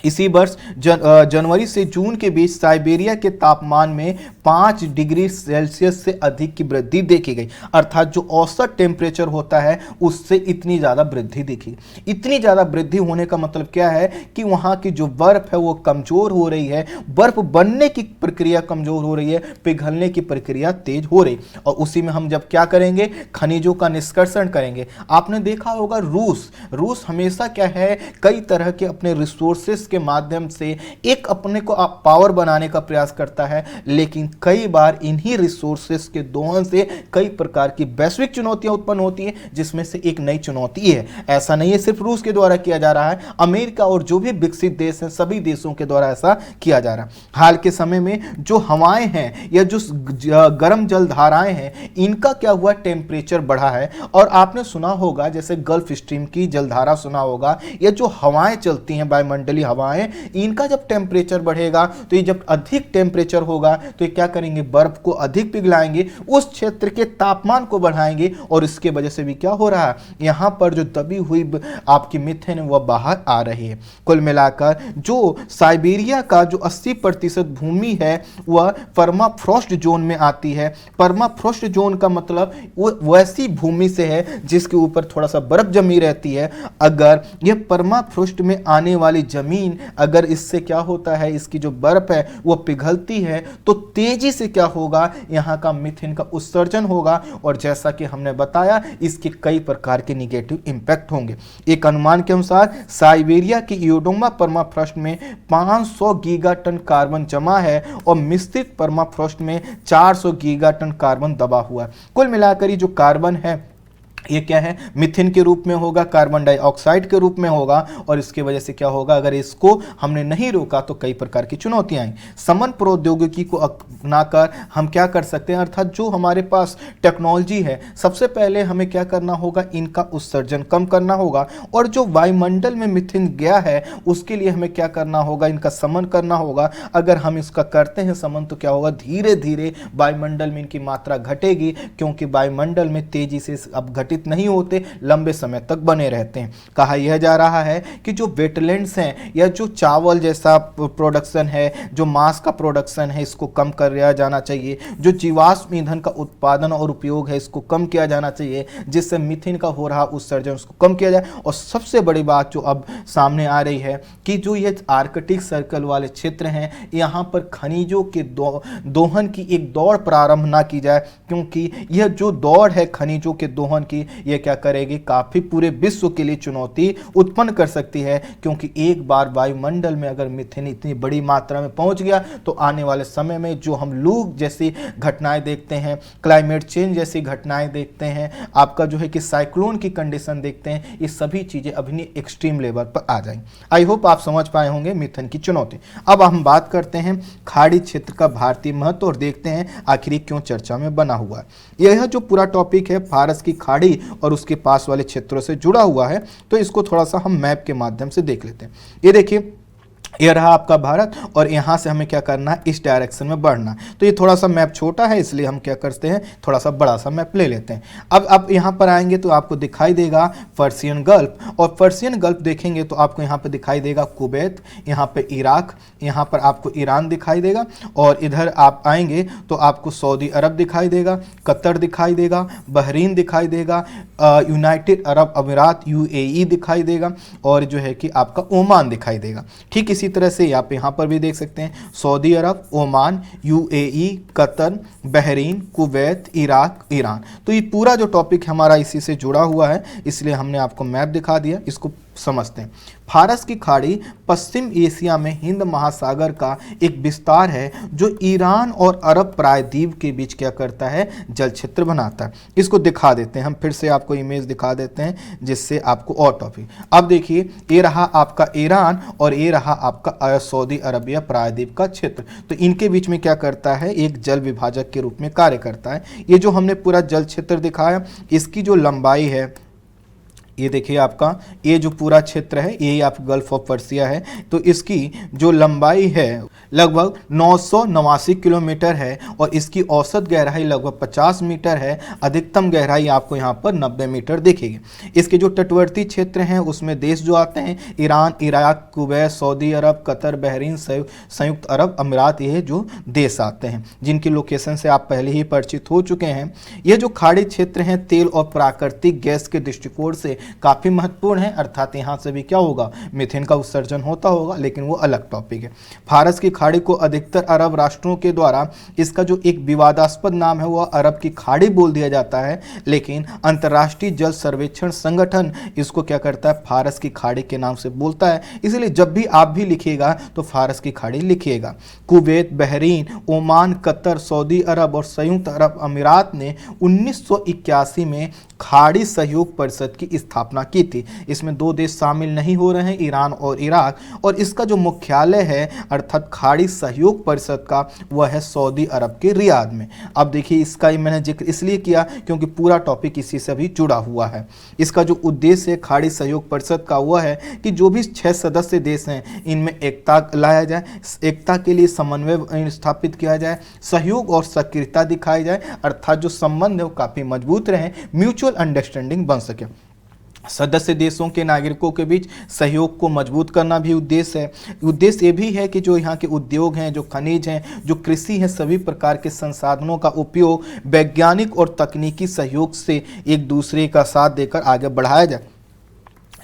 इसी वर्ष जनवरी से जून के बीच साइबेरिया के तापमान में 5 डिग्री सेल्सियस से अधिक की वृद्धि देखी गई। अर्थात जो औसत टेम्परेचर होता है उससे इतनी ज़्यादा वृद्धि देखी। इतनी ज़्यादा वृद्धि होने का मतलब क्या है कि वहाँ की जो बर्फ़ है वो कमज़ोर हो रही है, बर्फ़ बनने की प्रक्रिया कमज़ोर हो रही है, पिघलने की प्रक्रिया तेज हो रही। और उसी में हम जब क्या करेंगे, खनिजों का निष्कर्षण करेंगे। आपने देखा होगा रूस हमेशा क्या है, कई तरह के अपने रिसोर्सेस के माध्यम से एक अपने को पावर बनाने का प्रयास करता है, लेकिन कई बार इन्हीं रिसोर्सेस के दोहन से कई प्रकार की वैश्विक चुनौतियां उत्पन्न होती हैं, जिसमें से एक नई चुनौती है। ऐसा नहीं है सिर्फ रूस के द्वारा किया जा रहा है, अमेरिका और जो भी विकसित देश हैं सभी देशों के द्वारा ऐसा किया जा रहा है। हाल के समय में जो हवाएं हैं या जो गर्म जल धाराएं हैं, इनका क्या हुआ, टेम्परेचर बढ़ा है। और आपने सुना होगा जैसे गल्फ स्ट्रीम की जलधारा सुना होगा, या जो हवाएं चलती हैं वायुमंडलीय हवाएं, इनका जब टेम्परेचर बढ़ेगा तो ये जब अधिक टेम्परेचर होगा तो ये क्या करेंगे, बर्फ को अधिक पिघलाएंगे, उस क्षेत्र के तापमान को बढ़ाएंगे और इसके वजह से भी क्या हो रहा है, यहां पर जो दबी हुई आपकी मीथेन वह बाहर आ रही है। कुल मिलाकर जो साइबेरिया का जो 80% भूमि है वह परमाफ्रॉस्ट जोन में आती है। परमाफ्रॉस्ट जोन का मतलब वो वैसी भूमि से है जिसके ऊपर थोड़ा सा बर्फ जमी रहती है। अगर यह परमाफ्रॉस्ट में आने वाली जमीन अगर इससे क्या होता है, इसकी जो बर्फ है वो पिघलती है तो तेजी से क्या होगा, यहां का मीथेन का उत्सर्जन होगा और जैसा कि हमने बताया इसके कई प्रकार के निगेटिव इंपैक्ट होंगे। एक अनुमान के अनुसार साइबेरिया की यूडोमा परमाफ्रॉस्ट में 500 गीगाटन कार्बन जमा है और मिश्रित परमाफ्रॉस्ट में 400 गीगाटन कार्बन दबा हुआ है। कुल मिलाकर ये जो कार्बन है ये क्या है, मीथेन के रूप में होगा, कार्बन डाइऑक्साइड के रूप में होगा और इसके वजह से क्या होगा, अगर इसको हमने नहीं रोका तो कई प्रकार की चुनौतियां आएंगी। समन प्रौद्योगिकी को अपनाकर हम क्या कर सकते हैं, अर्थात जो हमारे पास टेक्नोलॉजी है सबसे पहले हमें क्या करना होगा, इनका उत्सर्जन कम करना होगा और जो वायुमंडल में मीथेन गया है उसके लिए हमें क्या करना होगा, इनका समन करना होगा। अगर हम इसका करते हैं समन तो क्या होगा, धीरे धीरे वायुमंडल में इनकी मात्रा घटेगी, क्योंकि वायुमंडल में तेजी से अब घटित नहीं होते, लंबे समय तक बने रहते हैं। कहा यह जा रहा है कि जो वेटलैंड्स हैं या जो चावल जैसा प्रोडक्शन है, जो मांस का प्रोडक्शन है, इसको कम कर दिया जाना चाहिए। जो जीवाश्म ईंधन का उत्पादन और उपयोग है इसको कम किया जाना चाहिए, जिससे मीथेन का हो रहा उत्सर्जन उसको कम किया जाए। और सबसे बड़ी बात जो अब सामने आ रही है कि जो ये आर्कटिक सर्कल वाले क्षेत्र हैं यहाँ पर खनिजों के दोहन की एक दौड़ प्रारंभ ना की जाए, क्योंकि यह जो दौड़ है खनिजों के दोहन की जाएगी ये क्या करेगी, काफ़ी पूरे विश्व के लिए चुनौती उत्पन्न कर सकती है, क्योंकि एक बार वायुमंडल में अगर मीथेन इतनी बड़ी मात्रा में पहुंच गया तो आने वाले समय में जो हम लू जैसी घटनाएं देखते हैं, क्लाइमेट चेंज जैसी घटनाएं देखते हैं, आपका जो है कि साइक्लोन की कंडीशन देखते हैं, ये सभी चीज़ें अभी एक्सट्रीम लेवल पर आ जाएंगी। आई होप आप समझ पाए होंगे मीथेन की चुनौती। अब हम बात करते हैं खाड़ी क्षेत्र का भारतीय महत्व और देखते हैं आखिर क्यों चर्चा में बना हुआ है। यह जो पूरा टॉपिक है फारस की खाड़ी और उसके पास वाले क्षेत्रों से जुड़ा हुआ है, तो इसको थोड़ा सा हम मैप के माध्यम से देख लेते हैं। ये देखिए, ये रहा आपका भारत और यहाँ से हमें क्या करना है, इस डायरेक्शन में बढ़ना है। तो ये थोड़ा सा मैप छोटा है, इसलिए हम क्या करते हैं, थोड़ा सा बड़ा सा मैप ले लेते हैं। अब यहाँ पर आएंगे तो आपको दिखाई देगा पर्सियन गल्फ, और पर्सियन गल्फ देखेंगे तो आपको यहाँ पे दिखाई देगा कुवैत, यहाँ पे इराक, यहाँ पर आपको ईरान दिखाई देगा, और इधर आप आएंगे तो आपको सऊदी अरब दिखाई देगा, कतर दिखाई देगा, बहरीन दिखाई देगा, यूनाइटेड अरब अमीरात UAE दिखाई देगा, और जो है कि आपका ओमान दिखाई देगा। ठीक इसी तरह से आप यहाँ पर भी देख सकते हैं Saudi Arab, Oman, UAE, Qatar, Bahrain, Kuwait, Iraq, Iran. तो ये पूरा जो टॉपिक हमारा इसी से जुड़ा हुआ है, इसलिए हमने आपको मैप दिखा दिया। इसको समझते हैं। फारस की खाड़ी पश्चिम एशिया में हिंद महासागर का एक विस्तार है जो ईरान और अरब प्रायद्वीप के बीच क्या करता है, जल क्षेत्र बनाता है। इसको दिखा देते हैं, हम फिर से आपको इमेज दिखा देते हैं जिससे आपको और टॉपिक। अब देखिए, ये रहा आपका ईरान और ये रहा आपका सऊदी अरबिया प्रायद्वीप का क्षेत्र। तो इनके बीच में क्या करता है, एक जल विभाजक के रूप में कार्य करता है। ये जो हमने पूरा जल क्षेत्र दिखाया, इसकी जो लंबाई है, ये देखिए आपका ये जो पूरा क्षेत्र है, ये आप गल्फ ऑफ पर्सिया है, तो इसकी जो लंबाई है लगभग 989 किलोमीटर है और इसकी औसत गहराई लगभग 50 मीटर है। अधिकतम गहराई आपको यहाँ पर 90 मीटर दिखेगी। इसके जो तटवर्ती क्षेत्र हैं उसमें देश जो आते हैं, ईरान, इराक, कुवैत, सऊदी अरब, कतर, बहरीन, संयुक्त अरब अमीरात, ये जो देश आते हैं जिनकी लोकेशन से आप पहले ही परिचित हो चुके हैं। ये जो खाड़ी क्षेत्र हैं तेल और प्राकृतिक गैस के दृष्टिकोण से काफी महत्वपूर्ण है, अर्थात यहां से भी क्या होगा, मीथेन का उत्सर्जन होता होगा, लेकिन वो अलग टॉपिक है। फारस की खाड़ी को अधिकतर अरब राष्ट्रों के द्वारा इसका जो एक विवादास्पद नाम है वह अरब की खाड़ी बोल दिया जाता है, लेकिन अंतर्राष्ट्रीय जल सर्वेक्षण संगठन इसको क्या करता है, फारस की खाड़ी के नाम से बोलता है। इसलिए जब भी आप भी लिखिएगा तो फारस की खाड़ी लिखिएगा। Kuwait, Bahrain, Oman, Qatar, Saudi Arab और संयुक्त अरब अमीरात ने 1981 में खाड़ी सहयोग परिषद की स्थापना की थी। इसमें दो देश शामिल नहीं हो रहे हैं, ईरान और इराक, और इसका जो मुख्यालय है अर्थात खाड़ी सहयोग परिषद का वह है सऊदी अरब के रियाद में। अब देखिए, इसका मैंने जिक्र इसलिए किया क्योंकि पूरा टॉपिक इसी से भी जुड़ा हुआ है। इसका जो उद्देश्य है खाड़ी सहयोग परिषद का वह है कि जो भी 6 सदस्य देश हैं इनमें एकता लाया जाए, एकता के लिए समन्वय स्थापित किया जाए, सहयोग और सक्रियता दिखाई जाए, अर्थात जो संबंध है वो काफी मजबूत रहे, म्यूचुअल अंडरस्टैंडिंग बन सके। सदस्य देशों के नागरिकों के बीच सहयोग को मजबूत करना भी उद्देश्य है। उद्देश्य ये भी है कि जो यहाँ के उद्योग हैं, जो खनिज हैं, जो कृषि है, सभी प्रकार के संसाधनों का उपयोग वैज्ञानिक और तकनीकी सहयोग से एक दूसरे का साथ देकर आगे बढ़ाया जाए,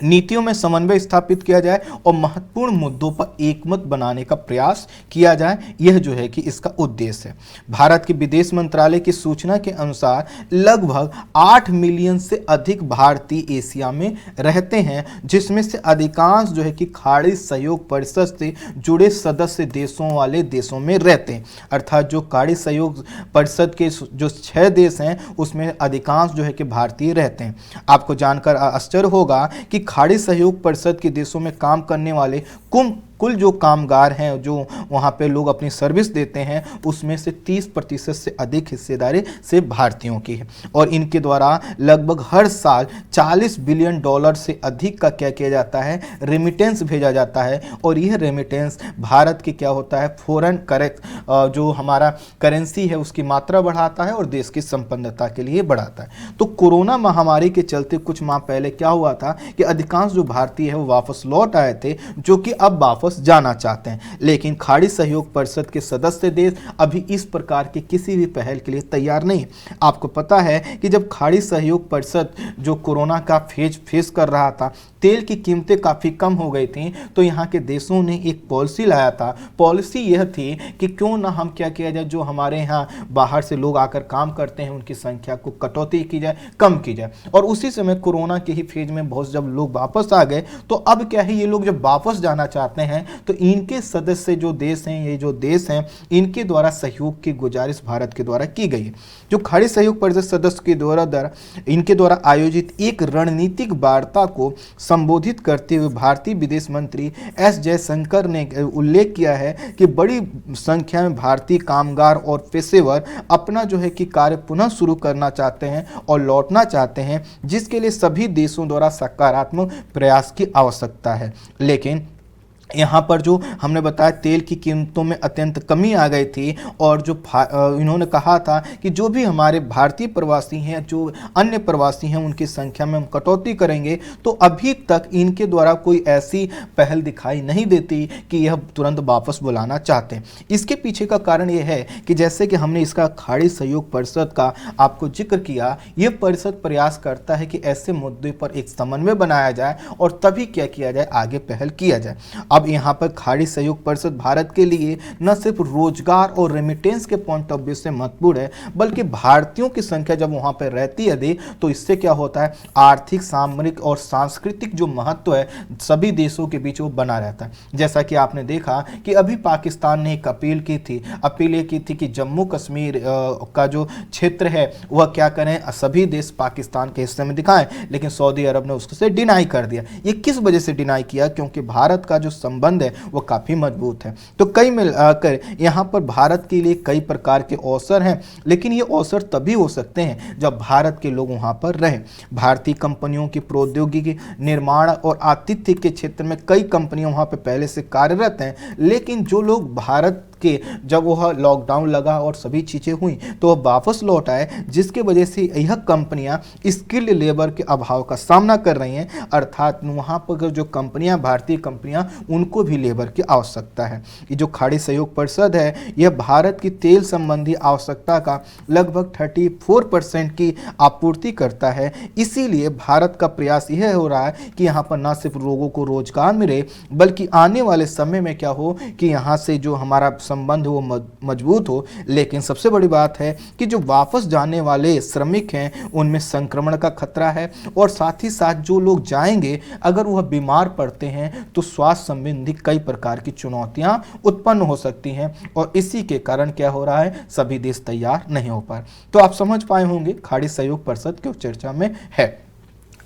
नीतियों में समन्वय स्थापित किया जाए और महत्वपूर्ण मुद्दों पर एकमत बनाने का प्रयास किया जाए। यह जो है कि इसका उद्देश्य है। भारत के विदेश मंत्रालय की सूचना के अनुसार लगभग 8 मिलियन से अधिक भारतीय एशिया में रहते हैं, जिसमें से अधिकांश जो है कि खाड़ी सहयोग परिषद से जुड़े सदस्य देशों वाले देशों में रहते हैं। अर्थात जो खाड़ी सहयोग परिषद के जो 6 देश हैं उसमें अधिकांश जो है कि भारतीय रहते हैं। आपको जानकर आश्चर्य होगा कि खाड़ी सहयोग परिषद के देशों में काम करने वाले कुल जो कामगार हैं, जो वहाँ पे लोग अपनी सर्विस देते हैं, उसमें से 30% से अधिक हिस्सेदारी से भारतीयों की है। और इनके द्वारा लगभग हर साल $40 बिलियन से अधिक का क्या किया जाता है, रेमिटेंस भेजा जाता है। और यह रेमिटेंस भारत के क्या होता है, फॉरेन जो हमारा करेंसी है उसकी मात्रा बढ़ाता है और देश की संपन्नता के लिए बढ़ाता है। तो कोरोना महामारी के चलते कुछ माह पहले क्या हुआ था कि अधिकांश जो भारतीय है वो वापस लौट आए थे, जो कि अब वापस जाना चाहते हैं, लेकिन खाड़ी सहयोग परिषद के सदस्य देश अभी इस प्रकार के किसी भी पहल के लिए तैयार नहीं। आपको पता है कि जब खाड़ी सहयोग परिषद जो कोरोना का फेस कर रहा था तेल की कीमतें काफ़ी कम हो गई थी, तो यहाँ के देशों ने एक पॉलिसी लाया था। पॉलिसी यह थी कि क्यों ना हम क्या किया जाए, जो हमारे यहाँ बाहर से लोग आकर काम करते हैं उनकी संख्या को कटौती की जाए, कम की जाए। और उसी समय कोरोना के ही फेज में बहुत जब लोग वापस आ गए, तो अब क्या है, ये लोग जब वापस जाना चाहते हैं तो इनके सदस्य जो देश हैं, ये जो देश हैं, इनके द्वारा सहयोग की गुजारिश भारत के द्वारा की गई है। जो खाड़ी सहयोग परिषद सदस्य के द्वारा इनके द्वारा आयोजित एक रणनीतिक वार्ता को संबोधित करते हुए भारतीय विदेश मंत्री एस जयशंकर ने उल्लेख किया है कि बड़ी संख्या में भारतीय कामगार और पेशेवर अपना जो है कि कार्य पुनः शुरू करना चाहते हैं और लौटना चाहते हैं, जिसके लिए सभी देशों द्वारा सकारात्मक प्रयास की आवश्यकता है। लेकिन यहाँ पर जो हमने बताया, तेल की कीमतों में अत्यंत कमी आ गई थी और जो इन्होंने कहा था कि जो भी हमारे भारतीय प्रवासी हैं, जो अन्य प्रवासी हैं, उनकी संख्या में हम कटौती करेंगे। तो अभी तक इनके द्वारा कोई ऐसी पहल दिखाई नहीं देती कि यह तुरंत वापस बुलाना चाहते हैं। इसके पीछे का कारण यह है कि जैसे कि हमने इसका खाड़ी सहयोग परिषद का आपको जिक्र किया, यह परिषद प्रयास करता है कि ऐसे मुद्दे पर एक समन्वय बनाया जाए और तभी क्या किया जाए, आगे पहल किया जाए। अब यहाँ पर खाड़ी सहयोग परिषद भारत के लिए न सिर्फ रोजगार और रेमिटेंस के पॉइंट ऑफ व्यू से महत्वपूर्ण है, बल्कि भारतीयों की संख्या जब वहाँ पर रहती है अधिक, तो इससे क्या होता है, आर्थिक, सामरिक और सांस्कृतिक जो महत्व है सभी देशों के बीच वो बना रहता है। जैसा कि आपने देखा कि अभी पाकिस्तान ने एक अपील ये की थी कि जम्मू कश्मीर का जो क्षेत्र है वह क्या करें, सभी देश पाकिस्तान के हिस्से में दिखाएं, लेकिन सऊदी अरब ने उसको से डिनाई कर दिया। ये किस वजह से डिनाई किया? क्योंकि भारत का जो संबंध है वो काफ़ी मजबूत है। तो कई मिलाकर यहाँ पर भारत के लिए कई प्रकार के अवसर हैं, लेकिन ये अवसर तभी हो सकते हैं जब भारत के लोग वहाँ पर रहें। भारतीय कंपनियों की प्रौद्योगिकी, निर्माण और आतिथ्य के क्षेत्र में कई कंपनियां वहाँ पर पहले से कार्यरत हैं, लेकिन जो लोग भारत के जब वह लॉकडाउन लगा और सभी चीज़ें हुई तो वह वापस लौट आए, जिसके वजह से यह कंपनियां स्किल्ड लेबर के अभाव का सामना कर रही हैं। अर्थात वहाँ पर जो कंपनियां, भारतीय कंपनियां, उनको भी लेबर की आवश्यकता है। ये जो खाड़ी सहयोग परिषद है, यह भारत की तेल संबंधी आवश्यकता का लगभग 34% की आपूर्ति करता है। इसीलिए भारत का प्रयास यह हो रहा है कि यहाँ पर न सिर्फ लोगों को रोजगार मिले, बल्कि आने वाले समय में क्या हो कि यहाँ से जो हमारा संबंध वो मजबूत हो। लेकिन सबसे बड़ी बात है कि जो वापस जाने वाले श्रमिक हैं उनमें संक्रमण का खतरा है, और साथ ही साथ जो लोग जाएंगे अगर वह बीमार पड़ते हैं तो स्वास्थ्य संबंधी कई प्रकार की चुनौतियां उत्पन्न हो सकती हैं, और इसी के कारण क्या हो रहा है, सभी देश तैयार नहीं हो पाए। तो आप समझ पाए होंगे खाड़ी सहयोग परिषद क्यों चर्चा में है।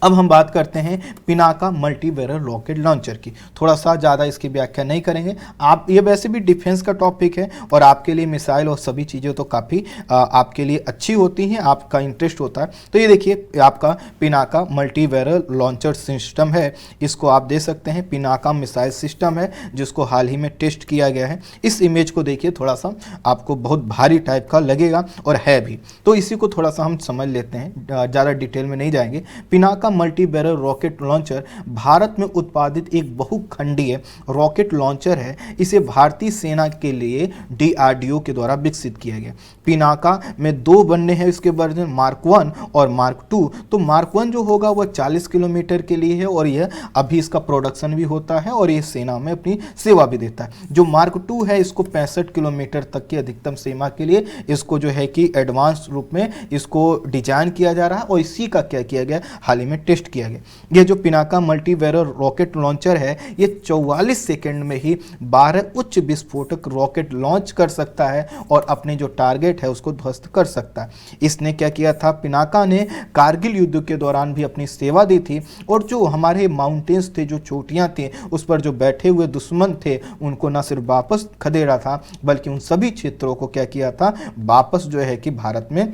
अब हम बात करते हैं Pinaka multi barrel rocket launcher की। थोड़ा सा ज़्यादा इसकी व्याख्या नहीं करेंगे, आप ये वैसे भी डिफेंस का टॉपिक है और आपके लिए मिसाइल और सभी चीज़ें तो काफ़ी आपके लिए अच्छी होती हैं, आपका इंटरेस्ट होता है। तो ये देखिए आपका Pinaka multi barrel launcher system है, इसको आप दे सकते हैं। पिनाका मिसाइल सिस्टम है जिसको हाल ही में टेस्ट किया गया है। इस इमेज को देखिए, थोड़ा सा आपको बहुत भारी टाइप का लगेगा और है भी, तो इसी को थोड़ा सा हम समझ लेते हैं, ज़्यादा डिटेल में नहीं जाएंगे। Pinaka multi barrel rocket launcher Bharat में उत्पादित एक बहुखंडीय रॉकेट लॉन्चर है। इसे भारतीय सेना के लिए DRDO के द्वारा विकसित किया गया। पिनाका में दो बनने हैं इसके वर्जन, मार्क 1 और मार्क 2। तो मार्क 1 जो होगा वह 40 किलोमीटर के लिए है और यह अभी इसका प्रोडक्शन भी होता है और ये सेना में अपनी सेवा भी देता है। जो मार्क 2 है इसको 65 किलोमीटर तक की अधिकतम सीमा के लिए इसको जो है कि एडवांस रूप में इसको डिजाइन किया जा रहा है और इसी का क्या किया गया, हाल ही में टेस्ट किया गया। यह जो Pinaka multi barrel rocket launcher है ये 44 सेकंड में ही 12 उच्च विस्फोटक रॉकेट लॉन्च कर सकता है और अपने जो टारगेट है उसको ध्वस्त कर सकता है। इसने क्या किया था, पिनाका ने कारगिल युद्ध के दौरान भी अपनी सेवा दी थी और जो हमारे माउंटेन्स थे, जो चोटियां थी, उस पर जो बैठे हुए दुश्मन थे उनको न सिर्फ वापस खदेड़ा था बल्कि उन सभी क्षेत्रों को क्या किया था, वापस जो है कि भारत में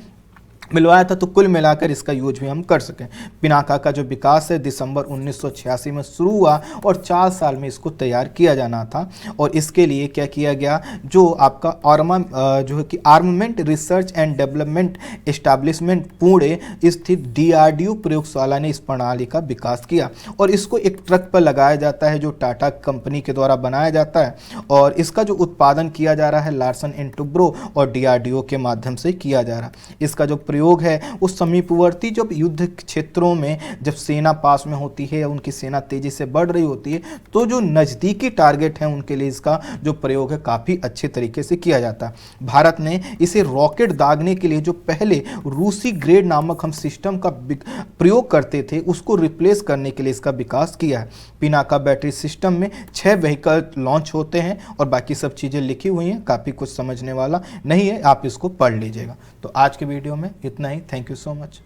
मिलवाया था। तो कुल मिलाकर इसका यूज भी हम कर सकें। पिनाका का जो विकास है दिसंबर 1986 में शुरू हुआ और 4 साल में इसको तैयार किया जाना था और इसके लिए क्या किया गया, जो आपका जो है कि armament research and development establishment Pune स्थित DRDO प्रयोगशाला ने इस प्रणाली का विकास किया और इसको एक ट्रक पर लगाया जाता है जो टाटा कंपनी के द्वारा बनाया जाता है और इसका जो उत्पादन किया जा रहा है लार्सन एंड टुब्रो और DRDO के माध्यम से किया जा रहा है। इसका जो प्रयोग है वो समीपवर्ती जब युद्ध क्षेत्रों में जब सेना पास में होती है या उनकी सेना तेजी से बढ़ रही होती है तो जो नज़दीकी टारगेट हैं उनके लिए इसका जो प्रयोग है काफ़ी अच्छे तरीके से किया जाता है। भारत ने इसे रॉकेट दागने के लिए जो पहले रूसी ग्रेड नामक हम सिस्टम का प्रयोग करते थे उसको रिप्लेस करने के लिए इसका विकास किया है। पिनाका बैटरी सिस्टम में 6 व्हीकल लॉन्च होते हैं और बाकी सब चीज़ें लिखी हुई हैं, काफ़ी कुछ समझने वाला नहीं है, आप इसको पढ़ लीजिएगा। तो आज के वीडियो में इतना ही। Thank you so much.